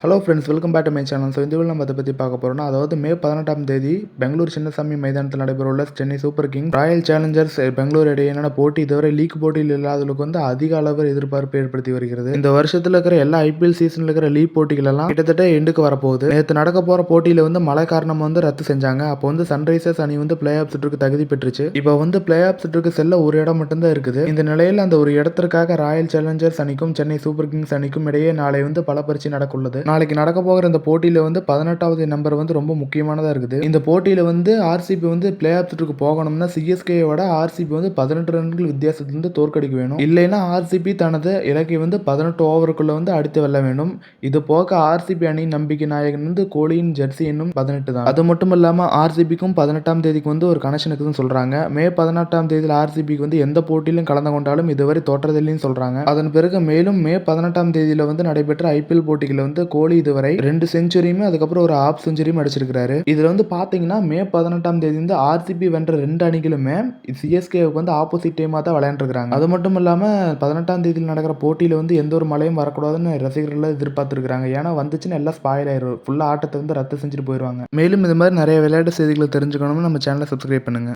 Hello friends, welcome back to my channel. இந்த வீடியோவில் நம்ம அதை பற்றி பார்க்க போகிறோம்னா, அதாவது மே 18ஆம் தேதி பெங்களூர் சின்னசாமி மைதானத்தில் நடைபெறவுள்ள Chennai Super Kings Royal Challengers Bangalore இடையேயான போட்டி இதுவரை லீக் போட்டியில் இல்லாதவர்களுக்கு அதிக அளவு எதிர்பார்ப்பு ஏற்படுத்தி வருகிறது. இந்த வருஷத்தில் இருக்கிற எல்லா ஐபிஎல் சீசனில் இருக்கிற லீக் போட்டிகள் எல்லாம் கிட்டத்தட்ட எண்டுக்கு வரப்போகுது. நேற்று நடக்க போகிற போட்டியில் மழை காரணமாக ரத்து செஞ்சாங்க. அப்போ சன்ரைசர்ஸ் அணி பிளே ஆஃப் சுற்றுக்கு தகுதி பெற்றுச்சு. இப்போ பிளே ஆஃப் சுற்றுக்கு செல்ல ஒரு இடம் மட்டும்தான் இருக்குது. இந்த நிலையில் அந்த ஒரு இடத்திற்காக ராயல் சேலஞ்சர்ஸ் அணிக்கும் சென்னை சூப்பர் கிங்ஸ் அணிக்கும் இடையே நாளை பல பரீட்சை நடக்க உள்ளது. நாளைக்கு நடக்க போகிற இந்த போட்டியில் 18வது நம்பர் ரொம்ப முக்கியமானதாக இருக்குது. இந்த போட்டியில் ஆர்சிபி பிளே ஆஃப் சுற்றுக்கு போகணும்னா சிஎஸ்கேயோட ஆர்சிபி 18 ரன்கள் வித்தியாசத்திலிருந்து தோற்கடிக்க வேணும். இல்லைன்னா ஆர்சிபி தனது இலக்கை 18 ஓவருக்குள்ள அடித்து வெல்ல வேண்டும். இது போக ஆர்சிபி அணியின் நம்பிக்கை நாயகன் கோலியின் ஜெர்சி என்னும் 18 தான். அது மட்டும் இல்லாமல் ஆர்சிபிக்கும் 18ஆம் தேதிக்கு ஒரு கனெக்ஷன் இருக்குதுன்னு சொல்றாங்க. மே 18ஆம் தேதியில் ஆர்சிபிக்கு எந்த போட்டியிலும் கலந்து கொண்டாலும் இதுவரை தோற்றதில்லைன்னு சொல்றாங்க. அதன் பிறகு மேலும் மே 18ஆம் தேதியில் நடைபெற்ற ஐபிஎல் போட்டிகள் கோலி இதுவரை 2 செஞ்சுரியுமே அதுக்கப்புறம் ஒரு ஹாஃப் செஞ்சுரியும் அடிச்சிருக்காரு. இதுல பாத்தீங்கன்னா மே 18ஆம் தேதி ஆர்சிபி வென்ற 2 அணிகளுமே சிஎஸ்கேவுக்கு ஆப்போசிட் டீமா தான் விளையாண்டுருக்காங்க. அது மட்டும் இல்லாம 18ஆம் தேதியில் நடக்கிற போட்டியில எந்த ஒரு மழையும் வரக்கூடாதுன்னு ரசிகர்கள் எதிர்பார்த்திருக்காங்க. ஏன்னா வந்துச்சுன்னா எல்லாம் ஸ்பாயில் ஆயிரும். ஃபுல்லா ஆட்டத்தை ரத்து செஞ்சுட்டு போயிருவாங்க. மேலும் இது மாதிரி நிறைய விளையாட்டு செய்திகளை தெரிஞ்சுக்கணும்னு நம்ம சேனலை சப்ஸ்கிரைப் பண்ணுங்க.